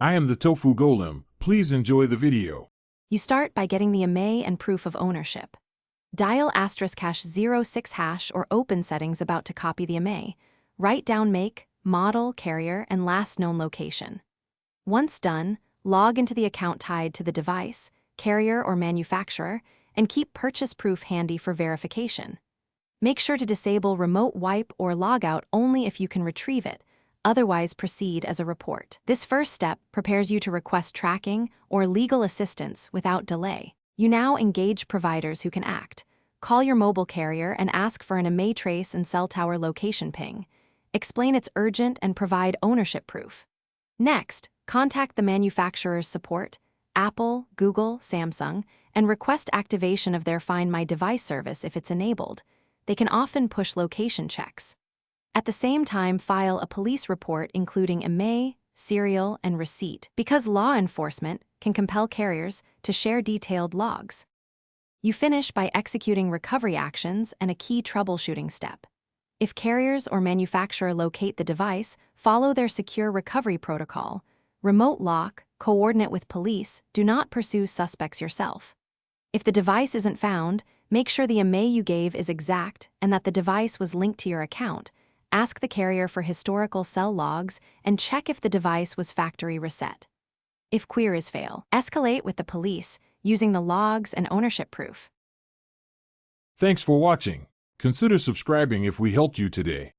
I am the Tofu Golem. Please enjoy the video. You start by getting the Imei and proof of ownership. Dial *#06# or open settings about to copy the Imei. Write down make, model, carrier, and last known location. Once done, log into the account tied to the device, carrier or manufacturer, and keep purchase proof handy for verification. Make sure to disable remote wipe or logout only if you can retrieve it, otherwise proceed as a report. This first step prepares you to request tracking or legal assistance without delay. You now engage providers who can act. Call your mobile carrier and ask for an Imei trace and cell tower location ping. Explain it's urgent and provide ownership proof. Next, contact the manufacturer's support, Apple, Google, Samsung, and request activation of their Find My Device service if it's enabled. They can often push location checks. At the same time, file a police report including Imei, serial, and receipt, because law enforcement can compel carriers to share detailed logs. You finish by executing recovery actions and a key troubleshooting step. If carriers or manufacturer locate the device, follow their secure recovery protocol. Remote lock, coordinate with police, do not pursue suspects yourself. If the device isn't found, make sure the Imei you gave is exact and that the device was linked to your account. Ask the carrier for historical cell logs and check if the device was factory reset. If queries fail, escalate with the police using the logs and ownership proof. Thanks for watching. Consider subscribing if we helped you today.